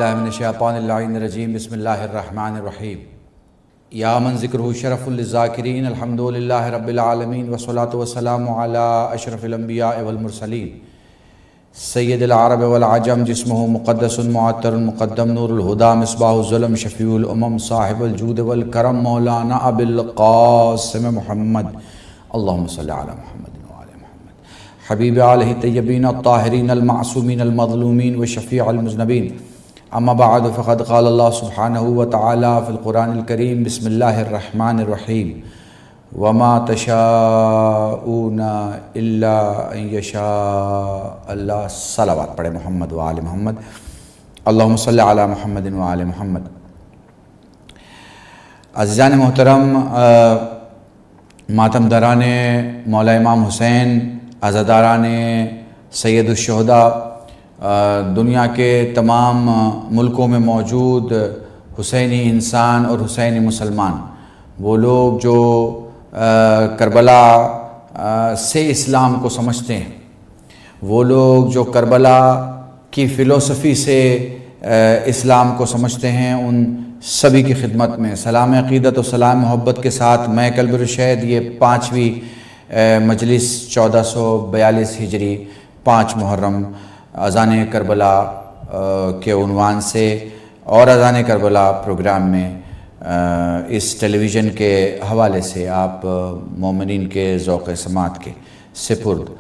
باللہ من الشیطان اللعین الرجیم بسم اللہ الرحمن الرحیم یا من ذکرہ شرف للذاکرین الحمدللہ رب العالمین والصلاة والسلام علی اشرف الانبیاء والمرسلین سید العرب والعجم جسمہ مقدس معطر مقدم نور الہدا مصباح الظلم شفیع الامم صاحب الجود والکرم مولانا ابی القاسم محمد اللہم صلی علی محمد حبیب آلہ طیبین الطاہرین المعصومین المظلومین وشفیع المذنبین اما بعد فقد قال اللہ سبحانہ وتعالی فی القرآن الکریم بسم اللہ الرحمن الرحیم وما تشاءون الا ان یشاء اللہ صلوات پڑھے محمد و آل محمد اللہم صلی علی محمد و آل محمد۔ عزیزان محترم، ماتم دران مولا امام حسین، عزاداران سید الشہداء، دنیا کے تمام ملکوں میں موجود حسینی انسان اور حسینی مسلمان، وہ لوگ جو کربلا سے اسلام کو سمجھتے ہیں، وہ لوگ جو کربلا کی فلسفی سے اسلام کو سمجھتے ہیں، ان سبھی کی خدمت میں سلام عقیدت و سلام محبت کے ساتھ میں قلب رشید یہ 5ویں مجلس 1442 ہجری 5 محرم اذان کربلا کے عنوان سے اور اذان کربلا پروگرام میں اس ٹیلی ویژن کے حوالے سے آپ مومنین کے ذوق سماعت کے سپرد۔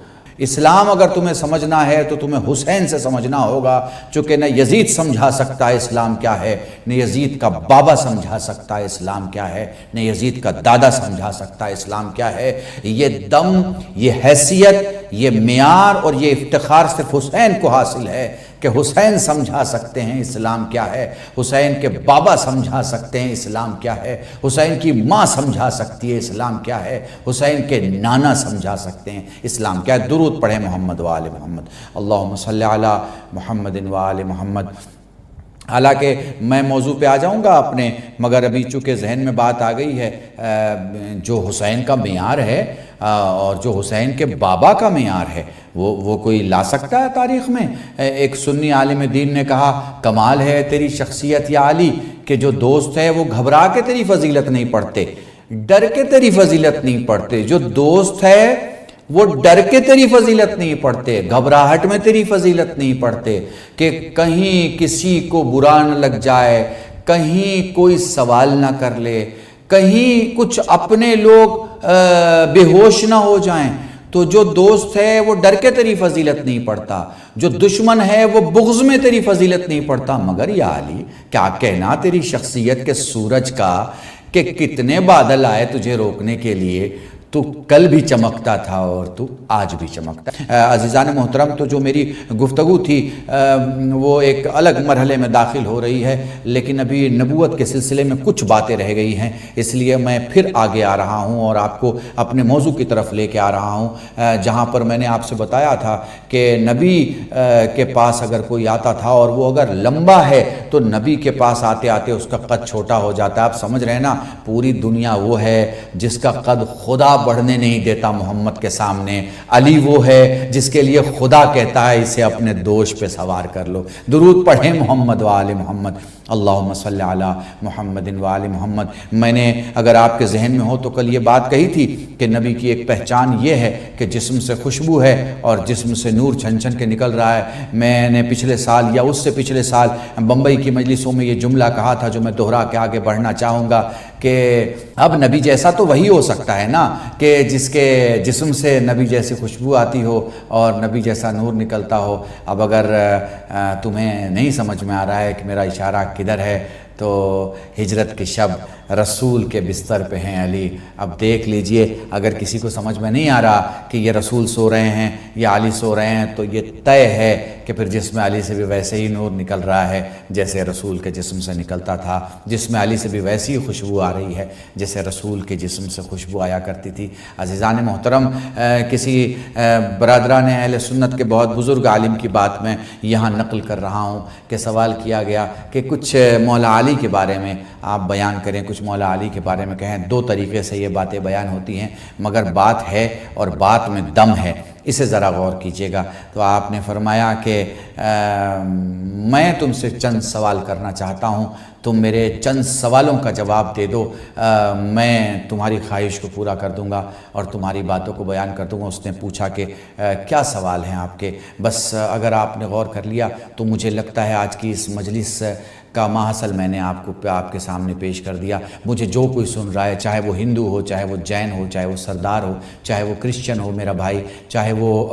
اسلام اگر تمہیں سمجھنا ہے تو تمہیں حسین سے سمجھنا ہوگا، چونکہ نہ یزید سمجھا سکتا ہے اسلام کیا ہے، نہ یزید کا بابا سمجھا سکتا ہے اسلام کیا ہے، نہ یزید کا دادا سمجھا سکتا ہے اسلام کیا ہے۔ یہ دم، یہ حیثیت، یہ معیار اور یہ افتخار صرف حسین کو حاصل ہے کہ حسین سمجھا سکتے ہیں اسلام کیا ہے، حسین کے بابا سمجھا سکتے ہیں اسلام کیا ہے، حسین کی ماں سمجھا سکتی ہے اسلام کیا ہے، حسین کے نانا سمجھا سکتے ہیں اسلام کیا ہے۔ درود پڑھیں محمد و آل محمد، اللہم صلی علی محمد و آل محمد۔ حالانکہ میں موضوع پہ آ جاؤں گا اپنے، مگر ابھی چونکہ ذہن میں بات آ گئی ہے، جو حسین کا معیار ہے اور جو حسین کے بابا کا معیار ہے وہ کوئی لا سکتا ہے تاریخ میں؟ ایک سنی عالم دین نے کہا، کمال ہے تیری شخصیت یا علی کہ جو دوست ہے وہ گھبرا کے تیری فضیلت نہیں پڑھتے، ڈر کے تیری فضیلت نہیں پڑھتے۔ جو دوست ہے وہ ڈر کے تیری فضیلت نہیں پڑھتے، گھبراہٹ میں تیری فضیلت نہیں پڑھتے کہ کہیں کسی کو برا نہ لگ جائے، کہیں کوئی سوال نہ کر لے، کہیں کچھ اپنے لوگ بے ہوش نہ ہو جائیں۔ تو جو دوست ہے وہ ڈر کے تیری فضیلت نہیں پڑھتا، جو دشمن ہے وہ بغض میں تیری فضیلت نہیں پڑھتا۔ مگر یا علی، کیا کہنا تیری شخصیت کے سورج کا کہ کتنے بادل آئے تجھے روکنے کے لیے، تو کل بھی چمکتا تھا اور تو آج بھی چمکتا ہے۔ عزیزان محترم، تو جو میری گفتگو تھی وہ ایک الگ مرحلے میں داخل ہو رہی ہے، لیکن ابھی نبوت کے سلسلے میں کچھ باتیں رہ گئی ہیں، اس لیے میں پھر آگے آ رہا ہوں اور آپ کو اپنے موضوع کی طرف لے کے آ رہا ہوں، جہاں پر میں نے آپ سے بتایا تھا کہ نبی کے پاس اگر کوئی آتا تھا اور وہ اگر لمبا ہے تو نبی کے پاس آتے آتے اس کا قد چھوٹا ہو جاتا ہے۔ آپ سمجھ رہے ہیں نا، پوری دنیا وہ ہے جس کا قد خدا بڑھنے نہیں دیتا محمد کے سامنے، علی وہ ہے جس کے لیے خدا کہتا ہے اسے اپنے دوش پہ سوار کر لو۔ درود پڑھیں محمد و آل محمد، اللہم صلی علی محمد و آل محمد۔ میں نے اگر آپ کے ذہن میں ہو تو کل یہ بات کہی تھی کہ نبی کی ایک پہچان یہ ہے کہ جسم سے خوشبو ہے اور جسم سے نور چھن چھن کے نکل رہا ہے۔ میں نے پچھلے سال یا اس سے پچھلے سال بمبئی کی مجلسوں میں یہ جملہ کہا تھا جو میں دہرا کے آگے بڑھنا چاہوں گا کہ اب نبی جیسا تو وہی ہو سکتا ہے نا کہ جس کے جسم سے نبی جیسی خوشبو آتی ہو اور نبی جیسا نور نکلتا ہو۔ اب اگر تمہیں نہیں سمجھ میں آ رہا ہے کہ میرا اشارہ کدھر ہے، تو ہجرت کی شب رسول کے بستر پہ ہیں علی۔ اب دیکھ لیجئے، اگر کسی کو سمجھ میں نہیں آ رہا کہ یہ رسول سو رہے ہیں یا علی سو رہے ہیں، تو یہ طے ہے کہ پھر جسم علی سے بھی ویسے ہی نور نکل رہا ہے جیسے رسول کے جسم سے نکلتا تھا، جسم علی سے بھی ویسی ہی خوشبو آ رہی ہے جیسے رسول کے جسم سے خوشبو آیا کرتی تھی۔ عزیزان محترم، کسی برادران اہل سنت کے بہت بزرگ عالم کی بات میں یہاں نقل کر رہا ہوں کہ سوال کیا گیا کہ کچھ مولا علی کے بارے میں آپ بیان کریں، کچھ مولا علی کے بارے میں کہیں، دو طریقے سے یہ باتیں بیان ہوتی ہیں، مگر بات ہے اور بات میں دم ہے، اسے ذرا غور کیجئے گا۔ تو آپ نے فرمایا کہ میں تم سے چند سوال کرنا چاہتا ہوں، تم میرے چند سوالوں کا جواب دے دو، میں تمہاری خواہش کو پورا کر دوں گا اور تمہاری باتوں کو بیان کر دوں گا۔ اس نے پوچھا کہ کیا سوال ہیں آپ کے؟ بس اگر آپ نے غور کر لیا تو مجھے لگتا ہے آج کی اس مجلس کا ماحصل میں نے آپ کے سامنے پیش کر دیا۔ مجھے جو کوئی سن رہا ہے، چاہے وہ ہندو ہو، چاہے وہ جین ہو، چاہے وہ سردار ہو، چاہے وہ کرسچن ہو میرا بھائی، چاہے وہ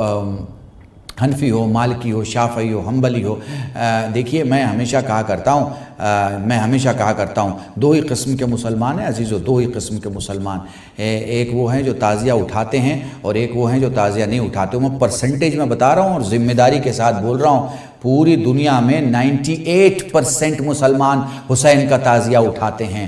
حنفی ہو، مالکی ہو، شافعی ہو، حنبلی ہو، دیکھیے میں ہمیشہ کہا کرتا ہوں دو ہی قسم کے مسلمان ہیں عزیزو، دو ہی قسم کے مسلمان، ایک وہ ہیں جو تعزیہ اٹھاتے ہیں اور ایک وہ ہیں جو تعزیہ نہیں اٹھاتے۔ میں پرسنٹیج میں بتا رہا ہوں اور ذمہ داری کے ساتھ بول رہا ہوں، پوری دنیا میں 98% مسلمان حسین کا تعزیہ اٹھاتے ہیں،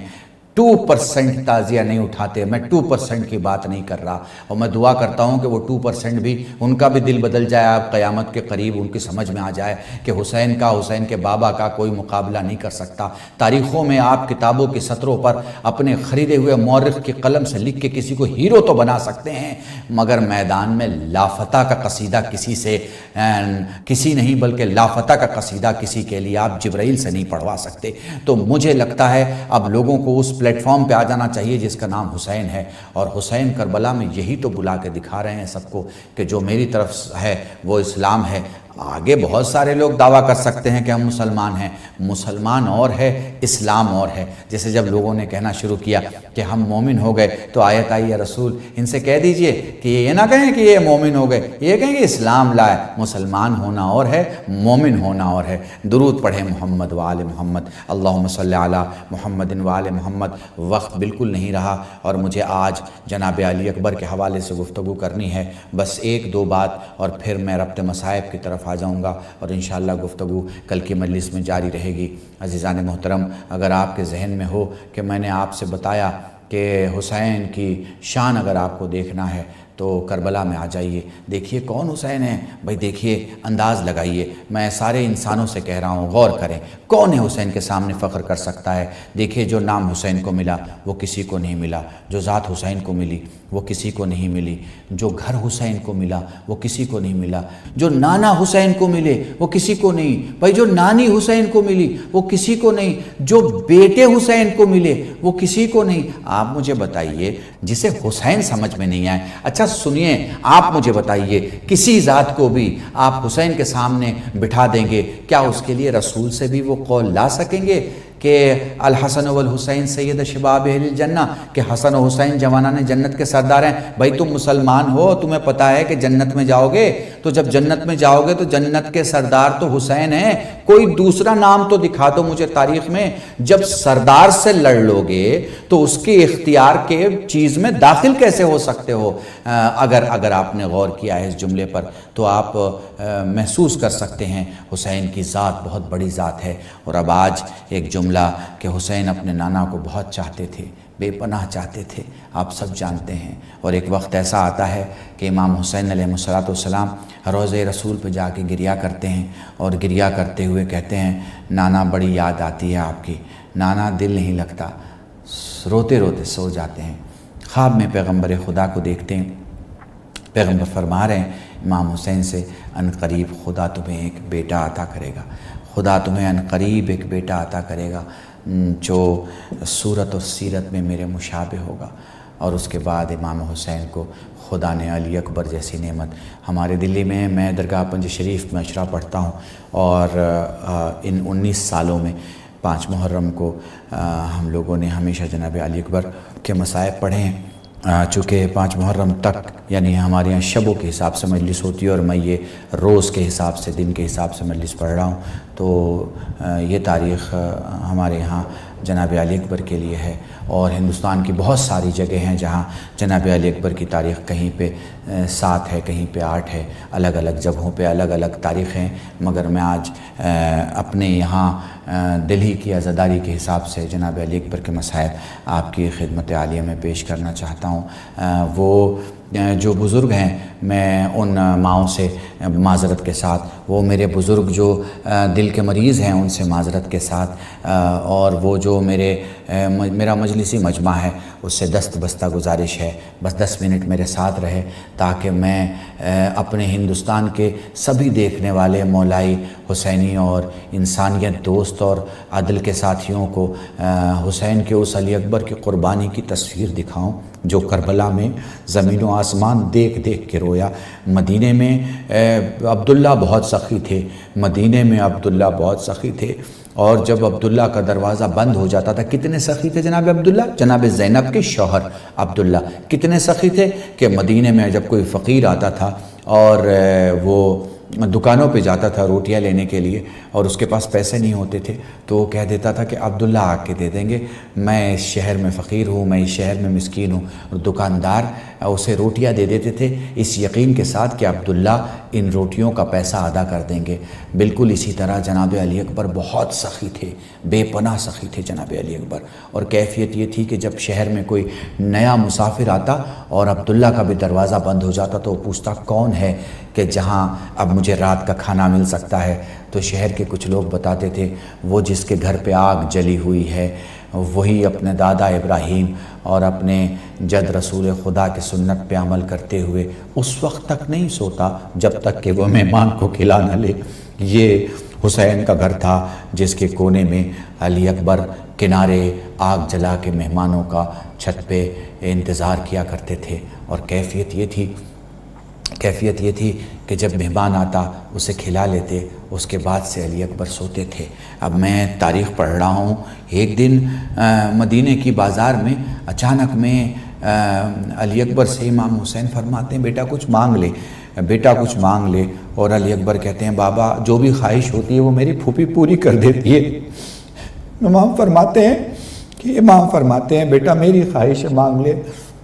2% تعزیہ نہیں اٹھاتے۔ میں 2% کی بات نہیں کر رہا، اور میں دعا کرتا ہوں کہ وہ 2% بھی، ان کا بھی دل بدل جائے، آپ قیامت کے قریب ان کی سمجھ میں آ جائے کہ حسین کے بابا کا کوئی مقابلہ نہیں کر سکتا۔ تاریخوں میں آپ کتابوں کی سطروں پر اپنے خریدے ہوئے مورخ کی قلم سے لکھ کے کسی کو ہیرو تو بنا سکتے ہیں، مگر میدان میں لافتہ کا قصیدہ کسی نہیں بلکہ لافتہ کا قصیدہ کسی کے لیے آپ جبرائیل سے نہیں پڑھوا سکتے۔ تو مجھے لگتا ہے اب لوگوں کو اس پلیٹ فارم پہ آ جانا چاہیے جس کا نام حسین ہے، اور حسین کربلا میں یہی تو بلا کے دکھا رہے ہیں سب کو کہ جو میری طرف ہے وہ اسلام ہے۔ آگے بہت سارے لوگ دعویٰ کر سکتے ہیں کہ ہم مسلمان ہیں، مسلمان اور ہے، اسلام اور ہے۔ جیسے جب لوگوں نے کہنا شروع کیا کہ ہم مومن ہو گئے تو آیت آئی ہے رسول ان سے کہہ دیجئے کہ یہ نہ کہیں کہ یہ مومن ہو گئے، یہ کہیں کہ اسلام لائے۔ مسلمان ہونا اور ہے، مومن ہونا اور ہے۔ درود پڑھیں محمد و آل محمد، اللہم صلی علی محمد و آل محمد۔ وقت بالکل نہیں رہا اور مجھے آج جناب علی اکبر کے حوالے سے گفتگو کرنی ہے، بس ایک دو بات اور پھر میں ربط مصائب کی طرف آ جاؤں گا اور انشاءاللہ گفتگو کل کی مجلس میں جاری رہے گی۔ عزیزان محترم، اگر آپ کے ذہن میں ہو کہ میں نے آپ سے بتایا کہ حسین کی شان اگر آپ کو دیکھنا ہے تو کربلا میں آ جائیے، دیکھیے کون حسین ہے بھائی، دیکھیے انداز لگائیے۔ میں سارے انسانوں سے کہہ رہا ہوں غور کریں، کون ہے حسین کے سامنے فخر کر سکتا ہے؟ دیکھیے جو نام حسین کو ملا وہ کسی کو نہیں ملا، جو ذات حسین کو ملی وہ کسی کو نہیں ملی، جو گھر حسین کو ملا وہ کسی کو نہیں ملا، جو نانا حسین کو ملے وہ کسی کو نہیں بھائی، جو نانی حسین کو ملی وہ کسی کو نہیں، جو بیٹے حسین کو ملے وہ کسی کو نہیں۔ آپ مجھے بتائیے جسے حسین سمجھ میں نہیں آئے، اچھا سنیے، آپ مجھے بتائیے کسی ذات کو بھی آپ حسین کے سامنے بٹھا دیں گے، کیا اس کے لیے رسول سے بھی وہ قول لا سکیں گے کہ الحسن والحسین سید شباب اہل الجنہ، کہ حسن و حسین جوانان جنت کے سردار ہیں؟ بھائی تم مسلمان ہو، تمہیں پتہ ہے کہ جنت میں جاؤ گے، تو جب جنت میں جاؤ گے تو جنت کے سردار تو حسین ہیں، کوئی دوسرا نام تو دکھا دو مجھے تاریخ میں۔ جب سردار سے لڑ لو گے تو اس کے اختیار کے چیز میں داخل کیسے ہو سکتے ہو؟ اگر آپ نے غور کیا ہے اس جملے پر تو آپ محسوس کر سکتے ہیں حسین کی ذات بہت بڑی ذات ہے۔ اور اب آج ایک جملہ کہ حسین اپنے نانا کو بہت چاہتے تھے، بے پناہ چاہتے تھے، آپ سب جانتے ہیں، اور ایک وقت ایسا آتا ہے کہ امام حسین علیہ السلام روضہ رسول پہ جا کے گریا کرتے ہیں، اور گریا کرتے ہوئے کہتے ہیں نانا بڑی یاد آتی ہے آپ کی، نانا دل نہیں لگتا، روتے روتے سو جاتے ہیں۔ خواب میں پیغمبر خدا کو دیکھتے ہیں، پیغمبر فرما رہے ہیں امام حسین سے ان قریب خدا تمہیں ایک بیٹا عطا کرے گا، خدا تمہیں ان قریب ایک بیٹا عطا کرے گا جو صورت اور سیرت میں میرے مشابہ ہوگا۔ اور اس کے بعد امام حسین کو خدا نے علی اکبر جیسی نعمت ہمارے دلی میں درگاہ پنج شریف میں اشرا پڑھتا ہوں، اور ان 19 سالوں میں 5 محرم کو ہم لوگوں نے ہمیشہ جناب علی اکبر کے مصائب پڑھے ہیں۔ چونکہ 5 محرم تک یعنی ہمارے یہاں شبوں کے حساب سے مجلس ہوتی ہے اور میں یہ روز کے حساب سے دن کے حساب سے مجلس پڑھ رہا ہوں، تو یہ تاریخ ہمارے یہاں جناب علی اکبر کے لیے ہے، اور ہندوستان کی بہت ساری جگہ ہیں جہاں جناب علی اکبر کی تاریخ کہیں پہ 7 ہے، کہیں پہ 8 ہے، الگ الگ جگہوں پہ الگ الگ تاریخیں ہیں، مگر میں آج اپنے یہاں دلی کی عزاداری کے حساب سے جناب علی اکبر کے مصائب آپ کی خدمت عالیہ میں پیش کرنا چاہتا ہوں۔ وہ جو بزرگ ہیں میں ان ماؤں سے معذرت کے ساتھ، وہ میرے بزرگ جو دل کے مریض ہیں ان سے معذرت کے ساتھ، اور وہ جو میرا مجلسی مجمع ہے اس سے دست بستہ گزارش ہے بس 10 منٹ میرے ساتھ رہے، تاکہ میں اپنے ہندوستان کے سبھی دیکھنے والے مولائی حسینی اور انسانیت دوست اور عدل کے ساتھیوں کو حسین کے اس علی اکبر کی قربانی کی تصویر دکھاؤں جو کربلا میں زمین و آسمان دیکھ دیکھ کے رویا۔ مدینے میں عبداللہ بہت سخی تھے، مدینے میں عبداللہ بہت سخی تھے، اور جب عبداللہ کا دروازہ بند ہو جاتا تھا، کتنے سخی تھے جناب عبداللہ؟ جناب زینب کے شوہر عبداللہ کتنے سخی تھے کہ مدینے میں جب کوئی فقیر آتا تھا اور وہ دکانوں پہ جاتا تھا روٹیاں لینے کے لیے اور اس کے پاس پیسے نہیں ہوتے تھے تو وہ کہہ دیتا تھا کہ عبداللہ آ کے دے دیں گے، میں اس شہر میں فقیر ہوں، میں اس شہر میں مسکین ہوں، اور دکاندار اسے روٹیاں دے دیتے تھے اس یقین کے ساتھ کہ عبداللہ ان روٹیوں کا پیسہ ادا کر دیں گے۔ بالکل اسی طرح جناب علی اکبر بہت سخی تھے، بے پناہ سخی تھے جناب علی اکبر، اور کیفیت یہ تھی کہ جب شہر میں کوئی نیا مسافر آتا اور عبداللہ کا بھی دروازہ بند ہو جاتا تو وہ پوچھتا کون ہے کہ جہاں اب مجھے رات کا کھانا مل سکتا ہے، تو شہر کے کچھ لوگ بتاتے تھے وہ جس کے گھر پہ آگ جلی ہوئی ہے وہی اپنے دادا ابراہیم اور اپنے جد رسول خدا کی سنت پہ عمل کرتے ہوئے اس وقت تک نہیں سوتا جب تک کہ وہ مہمان کو کھلا نہ لے۔ یہ حسین کا گھر تھا جس کے کونے میں علی اکبر کنارے آگ جلا کے مہمانوں کا چھت پہ انتظار کیا کرتے تھے، اور کیفیت یہ تھی کہ جب مہمان آتا اسے کھلا لیتے، اس کے بعد سے علی اکبر سوتے تھے۔ اب میں تاریخ پڑھ رہا ہوں، ایک دن مدینے کی بازار میں اچانک میں علی اکبر سے امام حسین فرماتے ہیں بیٹا کچھ مانگ لے، اور علی اکبر کہتے ہیں بابا جو بھی خواہش ہوتی ہے وہ میری پھوپھی پوری کر دیتی ہے۔ امام فرماتے ہیں بیٹا میری خواہش ہے مانگ لے۔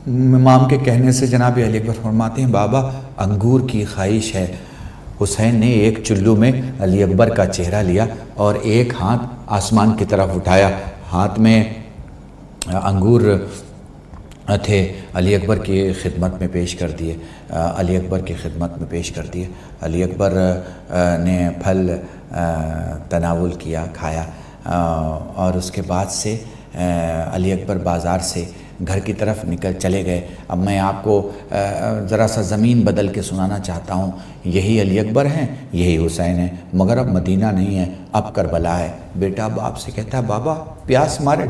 امام کے کہنے سے جناب علی اکبر فرماتے ہیں بابا انگور کی خواہش ہے۔ حسین نے ایک چلو میں علی اکبر کا چہرہ لیا اور ایک ہاتھ آسمان کی طرف اٹھایا، ہاتھ میں انگور تھے، علی اکبر کی خدمت میں پیش کر دیے۔ علی اکبر نے پھل تناول کیا، کھایا، اور اس کے بعد سے علی اکبر بازار سے گھر کی طرف چلے گئے۔ اب میں آپ کو ذرا سا زمین بدل کے سنانا چاہتا ہوں، یہی علی اکبر ہیں، یہی حسین ہیں، مگر اب مدینہ نہیں ہے، اب کربلا ہے۔ بیٹا باپ سے کہتا ہے بابا پیاس مارے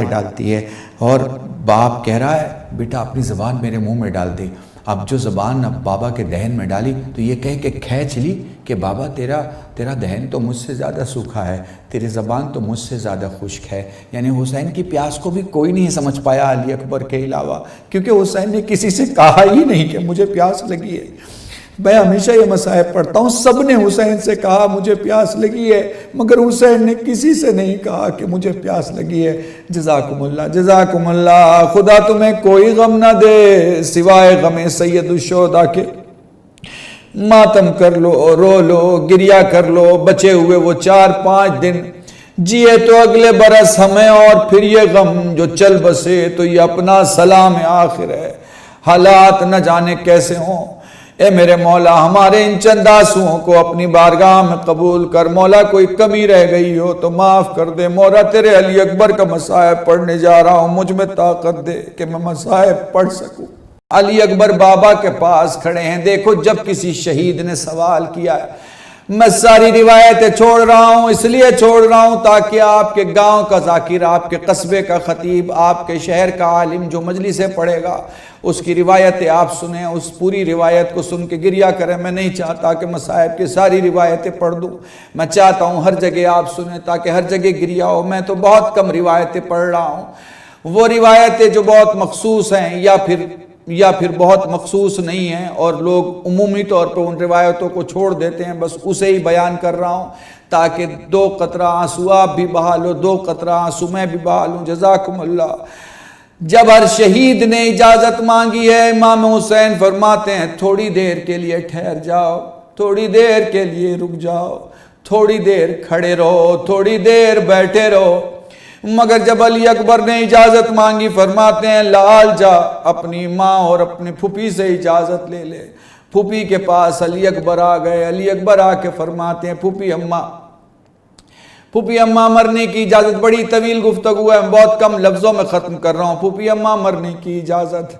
ڈالتی ہے، اور باپ کہہ رہا ہے بیٹا اپنی زبان میرے منہ میں ڈال دے۔ اب جو زبان اب بابا کے دہن میں ڈالی تو یہ کہہ کے کھینچ لی کہ بابا تیرا دہن تو مجھ سے زیادہ سوکھا ہے، تیری زبان تو مجھ سے زیادہ خشک ہے۔ یعنی حسین کی پیاس کو بھی کوئی نہیں سمجھ پایا علی اکبر کے علاوہ، کیونکہ حسین نے کسی سے کہا ہی نہیں کہ مجھے پیاس لگی ہے۔ میں ہمیشہ یہ مصائب پڑھتا ہوں، سب نے حسین سے کہا مجھے پیاس لگی ہے، مگر حسین نے کسی سے نہیں کہا کہ مجھے پیاس لگی ہے۔ جزاکم اللہ، خدا تمہیں کوئی غم نہ دے سوائے غم سید الشہداء کے۔ ماتم کر لو، رو لو، گریہ کر لو، بچے ہوئے وہ 4-5 دن جیے تو اگلے برس ہمیں، اور پھر یہ غم جو چل بسے تو یہ اپنا سلام آخر ہے۔ حالات نہ جانے کیسے ہوں، اے میرے مولا ہمارے ان چند آنسوؤں کو اپنی بارگاہ میں قبول کر۔ مولا کوئی کمی رہ گئی ہو تو معاف کر دے۔ مولا تیرے علی اکبر کا مصائب پڑھنے جا رہا ہوں، مجھ میں طاقت دے کہ میں مصائب پڑھ سکوں۔ علی اکبر بابا کے پاس کھڑے ہیں۔ دیکھو جب کسی شہید نے سوال کیا ہے، میں ساری روایتیں چھوڑ رہا ہوں، اس لیے چھوڑ رہا ہوں تاکہ آپ کے گاؤں کا ذاکر، آپ کے قصبے کا خطیب، آپ کے شہر کا عالم جو مجلسیں پڑھے گا اس کی روایتیں آپ سنیں، اس پوری روایت کو سن کے گریہ کریں۔ میں نہیں چاہتا کہ مصائب کی ساری روایتیں پڑھ دوں، میں چاہتا ہوں ہر جگہ آپ سنیں تاکہ ہر جگہ گریہ ہو۔ میں تو بہت کم روایتیں پڑھ رہا ہوں، وہ روایتیں جو بہت مخصوص ہیں یا پھر بہت مخصوص نہیں ہیں اور لوگ عمومی طور پر ان روایتوں کو چھوڑ دیتے ہیں، بس اسے ہی بیان کر رہا ہوں تاکہ 2 قطرہ آنسو آپ بھی بہا لو، 2 قطرہ آنسو میں بھی بہا لوں۔ جزاکم اللہ۔ جب ہر شہید نے اجازت مانگی ہے، امام حسین فرماتے ہیں تھوڑی دیر کے لیے ٹھہر جاؤ، تھوڑی دیر کے لیے رک جاؤ، تھوڑی دیر کھڑے رہو، تھوڑی دیر بیٹھے رہو۔ مگر جب علی اکبر نے اجازت مانگی، فرماتے ہیں لال جا اپنی ماں اور اپنے پھوپھی سے اجازت لے لے۔ پھوپھی کے پاس علی اکبر آ گئے، علی اکبر آ کے فرماتے ہیں پھوپھی اماں مرنے کی اجازت۔ بڑی طویل گفتگو ہے، بہت کم لفظوں میں ختم کر رہا ہوں۔ پھوپھی اماں مرنے کی اجازت۔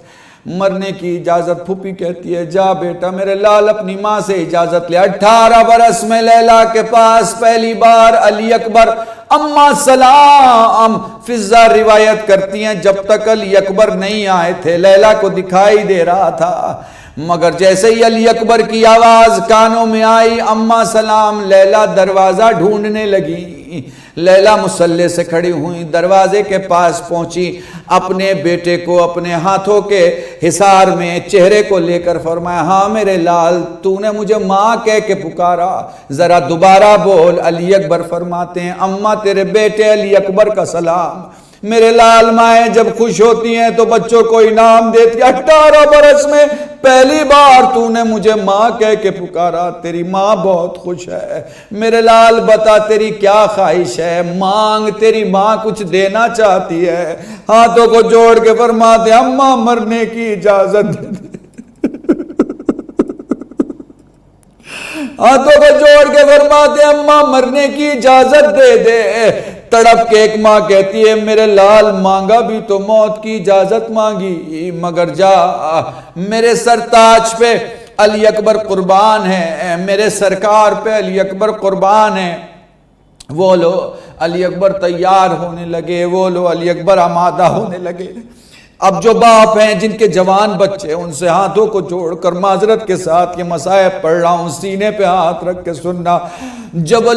پھوپھی کہتی ہے جا بیٹا میرے لال اپنی ماں سے اجازت لے۔ 18 برس میں لیلا کے پاس پہلی بار علی اکبر اماں سلام۔ فضہ روایت کرتی ہیں جب تک علی اکبر نہیں آئے تھے لیلا کو دکھائی دے رہا تھا، مگر جیسے ہی علی اکبر کی آواز کانوں میں آئی اماں سلام، لیلا دروازہ ڈھونڈنے لگی۔ لیلا مصلی سے کھڑی ہوئی، دروازے کے پاس پہنچی، اپنے بیٹے کو اپنے ہاتھوں کے حصار میں چہرے کو لے کر فرمایا ہاں میرے لال تو نے مجھے ماں کہہ کے پکارا، ذرا دوبارہ بول۔ علی اکبر فرماتے ہیں اماں تیرے بیٹے علی اکبر کا سلام۔ میرے لال مائیں جب خوش ہوتی ہیں تو بچوں کو انعام دیتی۔ 18 برس میں پہلی بار تو نے مجھے ماں کہہ کے پکارا، تیری ماں بہت خوش ہے۔ میرے لال بتا تیری کیا خواہش ہے، مانگ، تیری ماں کچھ دینا چاہتی ہے۔ ہاتھوں کو جوڑ کے فرماتے اماں مرنے کی اجازت دے دے۔ ہاتھوں کو جوڑ کے فرماتے اماں مرنے کی اجازت دے دے۔ تڑپ کے ایک ماں کہتی ہے میرے لال مانگا بھی تو موت کی اجازت مانگی، مگر جا میرے سرتاج پہ علی اکبر قربان ہے، میرے سرکار پہ علی اکبر قربان ہے۔ وہ لو علی اکبر تیار ہونے لگے، وہ لو علی اکبر آمادہ ہونے لگے۔ اب جو باپ ہیں جن کے جوان بچے ان سے ہاتھوں کو جوڑ کر معذرت کے ساتھ یہ مسائب پڑھ رہا ہوں، سینے پہ ہاتھ رکھ کے سننا۔ جب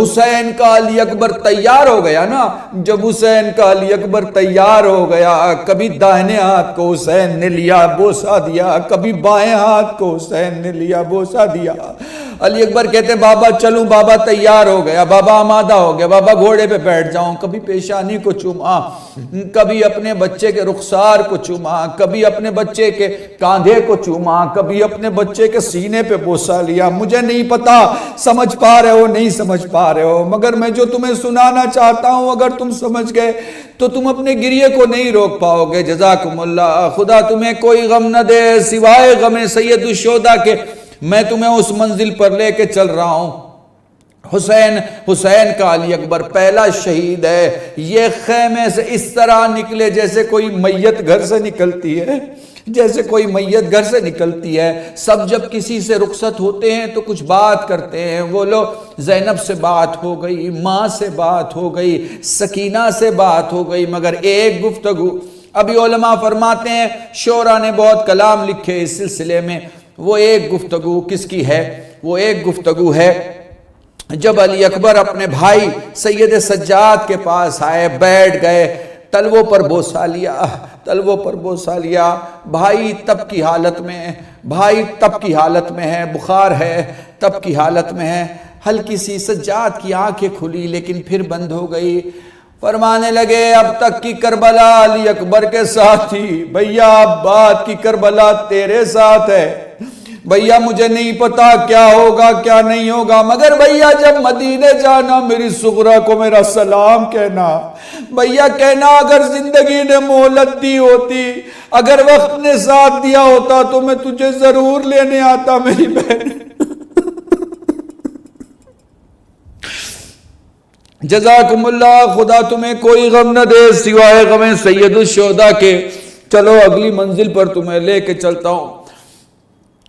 حسین کا علی اکبر تیار ہو گیا نا، جب حسین کا علی اکبر تیار ہو گیا، کبھی داہنے ہاتھ کو حسین نے لیا بوسہ دیا، کبھی بائیں ہاتھ کو حسین نے لیا بوسہ دیا۔ علی اکبر کہتے بابا چلوں، بابا تیار ہو گیا، بابا آمادہ ہو گیا، بابا گھوڑے پہ بیٹھ جاؤں۔ کبھی پیشانی کو چوما، کبھی اپنے بچے کے رخسار کو چوما، کبھی اپنے بچے کے کاندھے کو چوما، کبھی اپنے بچے کے سینے پہ بوسہ لیا۔ مجھے نہیں پتا سمجھ پا رہے ہو نہیں سمجھ پا رہے ہو، مگر میں جو تمہیں سنانا چاہتا ہوں اگر تم سمجھ گئے تو تم اپنے گریے کو نہیں روک پاؤ گے۔ جزاکم اللہ، خدا تمہیں کوئی غم نہ دے سوائے غم سید الشہداء کے۔ میں تمہیں اس منزل پر لے کے چل رہا ہوں۔ حسین کا علی اکبر پہلا شہید ہے۔ یہ خیمے سے اس طرح نکلے جیسے کوئی میت گھر سے نکلتی ہے، جیسے کوئی میت گھر سے نکلتی ہے۔ سب جب کسی سے رخصت ہوتے ہیں تو کچھ بات کرتے ہیں، وہ لوگ زینب سے بات ہو گئی، ماں سے بات ہو گئی، سکینہ سے بات ہو گئی، مگر ایک گفتگو ابھی علماء فرماتے ہیں، شعراء نے بہت کلام لکھے اس سلسلے میں، وہ ایک گفتگو کس کی ہے؟ وہ ایک گفتگو ہے جب علی اکبر اپنے بھائی سید سجاد کے پاس آئے، بیٹھ گئے، تلووں پر بوسہ لیا۔ بھائی تب کی حالت میں ہے، بخار ہے، تب کی حالت میں ہے۔ ہلکی سی سجاد کی آنکھیں کھلی لیکن پھر بند ہو گئی۔ فرمانے لگے اب تک کی کربلا علی اکبر کے ساتھ تھی، بھیا اب بعد کی کربلا تیرے ساتھ ہے۔ بھیا مجھے نہیں پتا کیا ہوگا کیا نہیں ہوگا، مگر بھیا جب مدینے جانا میری صغرا کو میرا سلام کہنا۔ بھیا کہنا اگر زندگی نے مہلت دی ہوتی، اگر وقت نے ساتھ دیا ہوتا تو میں تجھے ضرور لینے آتا میری بہن۔ جزاکم اللہ، خدا تمہیں کوئی غم نہ دے سوائے غم سید الشہداء کے۔ چلو اگلی منزل پر تمہیں لے کے چلتا ہوں۔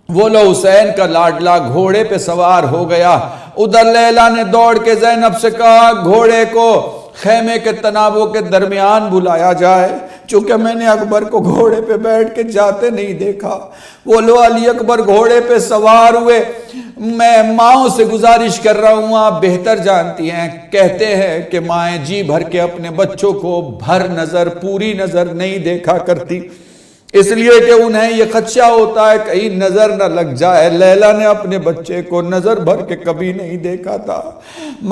وہ لو حسین کا لاڈلا گھوڑے پہ سوار ہو گیا۔ ادھر لیلا نے دوڑ کے زینب سے کہا گھوڑے کو خیمے کے تنابوں کے درمیان بلایا جائے، چونکہ میں نے اکبر کو گھوڑے پہ بیٹھ کے جاتے نہیں دیکھا۔ وہ لو علی اکبر گھوڑے پہ سوار ہوئے۔ میں ماؤں سے گزارش کر رہا ہوں، آپ بہتر جانتی ہیں، کہتے ہیں کہ مائیں جی بھر کے اپنے بچوں کو پوری نظر نہیں دیکھا کرتی، اس لیے کہ انہیں یہ خدشہ ہوتا ہے کہیں نظر نہ لگ جائے۔ لیلا نے اپنے بچے کو نظر بھر کے کبھی نہیں دیکھا تھا،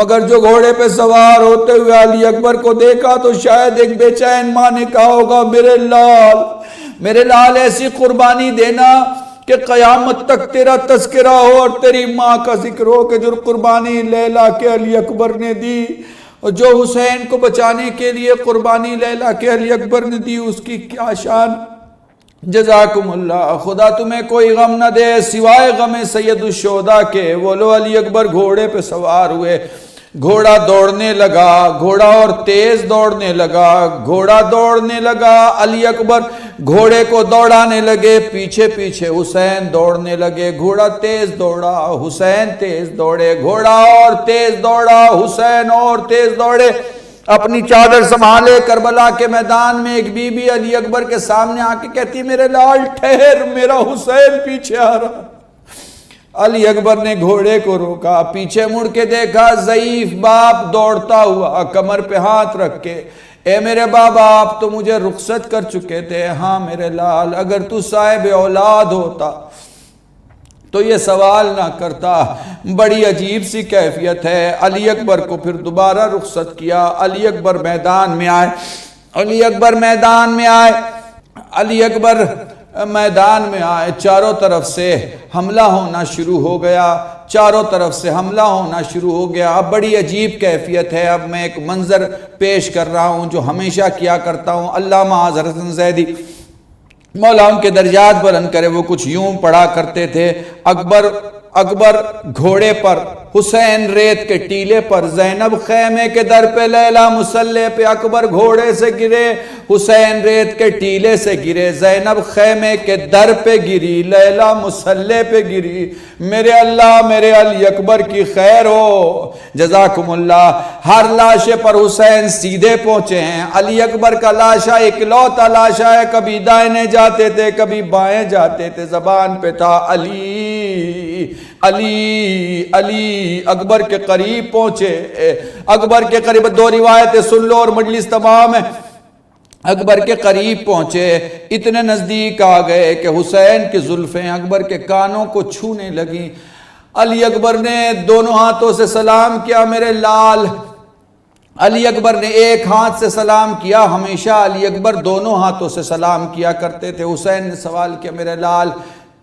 مگر جو گھوڑے پہ سوار ہوتے ہوئے علی اکبر کو دیکھا تو شاید ایک بے چین ماں نے کہا ہوگا میرے لال ایسی قربانی دینا کہ قیامت تک تیرا تذکرہ ہو اور تیری ماں کا ذکر ہو کہ جو قربانی لیلا کے علی اکبر نے دی اور جو حسین کو بچانے کے لیے قربانی لیلا کے علی اکبر نے دی، اس کی کیا شان۔ جزاکم اللہ، خدا تمہیں کوئی غم نہ دے سوائے غم سید الشہداء کے۔ وہ لو علی اکبر گھوڑے پہ سوار ہوئے، گھوڑا دوڑنے لگا، گھوڑا اور تیز دوڑنے لگا، گھوڑا دوڑنے لگا، علی اکبر گھوڑے کو دوڑانے لگے، پیچھے پیچھے حسین دوڑنے لگے، گھوڑا تیز دوڑا، حسین تیز دوڑے، گھوڑا اور تیز دوڑا، حسین اور تیز دوڑے۔ اپنی چادر سنبھالے، کربلا کے میدان میں ایک بی بی علی اکبر کے سامنے آ کے کہتی میرے لال ٹھہر، میرا حسین پیچھے آ رہا۔ علی اکبر نے گھوڑے کو روکا، پیچھے مڑ کے دیکھا، ضعیف باپ دوڑتا ہوا کمر پہ ہاتھ رکھ کے، اے میرے بابا آپ تو مجھے رخصت کر چکے تھے۔ ہاں میرے لال، اگر تو صاحب اولاد ہوتا تو یہ سوال نہ کرتا۔ بڑی عجیب سی کیفیت ہے۔ علی اکبر کو پھر دوبارہ رخصت کیا، علی اکبر میدان میں آئے، علی اکبر میدان میں آئے، علی اکبر میدان میں آئے، چاروں طرف سے حملہ ہونا شروع ہو گیا، چاروں طرف سے حملہ ہونا شروع ہو گیا۔ اب بڑی عجیب کیفیت ہے۔ اب میں ایک منظر پیش کر رہا ہوں جو ہمیشہ کیا کرتا ہوں۔ علامہ حضرت زیدی مولا ان کے درجات بلند کرے، وہ کچھ یوں پڑھا کرتے تھے، اکبر گھوڑے پر، حسین ریت کے ٹیلے پر، زینب خیمے کے در پہ، لیلا مسلح پہ، اکبر گھوڑے سے گرے، حسین ریت کے ٹیلے سے گرے، زینب خیمے کے در پہ گری، لیلا مسلح پہ گری۔ میرے اللہ میرے علی اکبر کی خیر ہو، جزاکم اللہ۔ ہر لاشے پر حسین سیدھے پہنچے ہیں۔ علی اکبر کا لاشا اکلوتا لاشا ہے، کبھی دائیں جاتے تھے کبھی بائیں جاتے تھے، زبان پہ تھا علی علی علی۔ اکبر کے قریب پہنچے، اکبر کے قریب، دو روایتیں سن لو اور مجلس تمام ہے۔ اکبر کے قریب پہنچے، اتنے نزدیک آ گئے کہ حسین کی زلفیں اکبر کے کانوں کو چھونے لگیں۔ علی اکبر نے دونوں ہاتھوں سے سلام کیا، میرے لال۔ علی اکبر نے ایک ہاتھ سے سلام کیا، ہمیشہ علی اکبر دونوں ہاتھوں سے سلام کیا کرتے تھے۔ حسین نے سوال کیا، میرے لال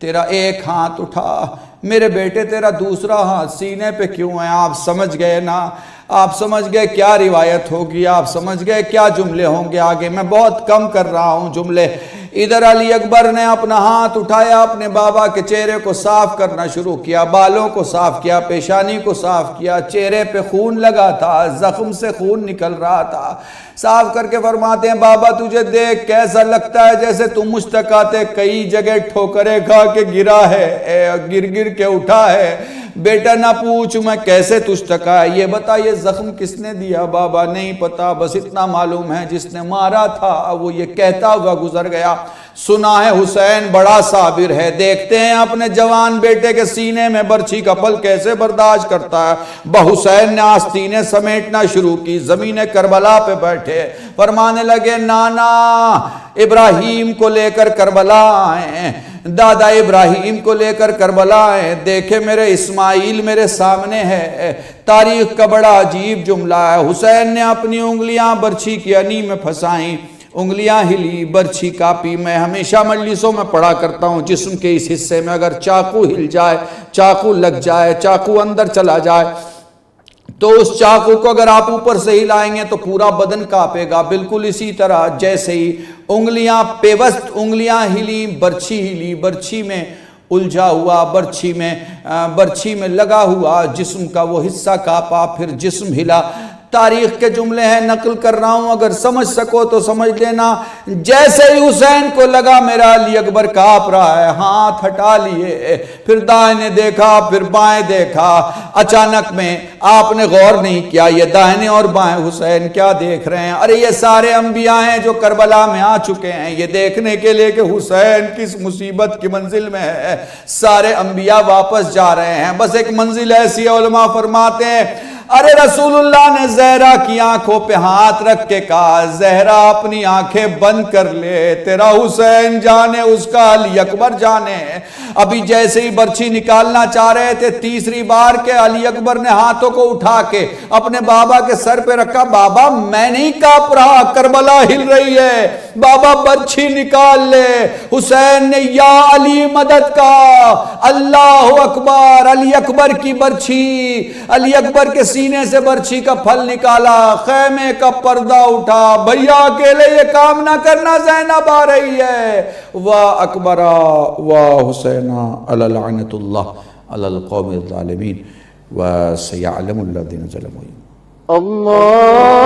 تیرا ایک ہاتھ اٹھا، میرے بیٹے تیرا دوسرا ہاتھ سینے پہ کیوں ہے؟ آپ سمجھ گئے نا، آپ سمجھ گئے کیا روایت ہوگی، آپ سمجھ گئے کیا جملے ہوں گے آگے۔ میں بہت کم کر رہا ہوں جملے۔ ادھر علی اکبر نے اپنا ہاتھ اٹھایا، اپنے بابا کے چہرے کو صاف کرنا شروع کیا، بالوں کو صاف کیا، پیشانی کو صاف کیا، چہرے پہ خون لگا تھا، زخم سے خون نکل رہا تھا، صاف کر کے فرماتے ہیں بابا تجھے دیکھ کیسا لگتا ہے جیسے تم مشتقاتے کئی جگہ ٹھوکرے کھا کے گرا ہے، گر کے اٹھا ہے۔ بیٹا نہ پوچھ میں کیسے تجھ تک آیا، یہ بتا یہ زخم کس نے دیا؟ بابا نہیں پتا، بس اتنا معلوم ہے جس نے مارا تھا وہ یہ کہتا ہوا گزر گیا۔ سنا ہے حسین بڑا صابر ہے، دیکھتے ہیں اپنے جوان بیٹے کے سینے میں برچھی کا پھل کیسے برداشت کرتا ہے۔ حسین نے آستینیں سمیٹنا شروع کی، زمین کربلا پہ بیٹھے، فرمانے لگے نانا ابراہیم کو لے کر کربلا آئیں، دادا ابراہیم کو لے کر کربلا آئیں، دیکھے میرے اسماعیل میرے سامنے ہے۔ تاریخ کا بڑا عجیب جملہ ہے۔ حسین نے اپنی انگلیاں برچھی کی انی میں پھنسائیں، انگلیاں ہلی، برچھی کاپی۔ میں ہمیشہ مجلسوں میں پڑھا کرتا ہوں جسم کے اس حصے میں اگر چاقو ہل جائے، چاقو لگ جائے، چاقو اندر چلا جائے تو اس چاقو کو اگر آپ اوپر سے ہلائیں گے تو پورا بدن کانپے گا۔ بالکل اسی طرح جیسے ہی انگلیاں پیوست انگلیاں ہلی، برچھی ہلی، برچھی میں الجھا ہوا، برچھی میں لگا ہوا جسم کا وہ حصہ کانپا، پھر جسم ہلا۔ تاریخ کے جملے ہیں، نقل کر رہا ہوں، اگر سمجھ سکو تو سمجھ لینا۔ جیسے ہی حسین کو لگا میرا علی اکبر کانپ رہا ہے، ہاتھ ہٹا لیے، پھر دائیں دیکھا، پھر بائیں دیکھا۔ اچانک میں آپ نے غور نہیں کیا یہ دائیں اور بائیں حسین کیا دیکھ رہے ہیں؟ ارے یہ سارے انبیاء ہیں جو کربلا میں آ چکے ہیں یہ دیکھنے کے لیے کہ حسین کس مصیبت کی منزل میں ہے۔ سارے انبیاء واپس جا رہے ہیں، بس ایک منزل ایسی ہے، علماء فرماتے ہیں ارے رسول اللہ نے زہرا کی آنکھوں پہ ہاتھ رکھ کے کہا زہرا اپنی آنکھیں بند کر لے، تیرا حسین جانے اس کا علی اکبر جانے۔ ابھی جیسے ہی برچھی نکالنا چاہ رہے تھے، تیسری بار کے علی اکبر نے ہاتھوں کو اٹھا کے اپنے بابا کے سر پہ رکھا، بابا میں نہیں کانپ رہا، کربلا ہل رہی ہے، بابا برچھی نکال لے۔ حسین نے یا علی مدد کا، اللہ اکبر، علی اکبر کی برچھی علی اکبر کے سینے سے برچھی کا پھل نکالا، خیمے کا پردہ اٹھا، بھیا اکیلے یہ کام نہ کرنا، زینب آ رہی ہے، وا اکبرا وا حسینا علی لعنت اللہ علی القوم الظالمین وسیعلم الذین ظلموا۔ اللہ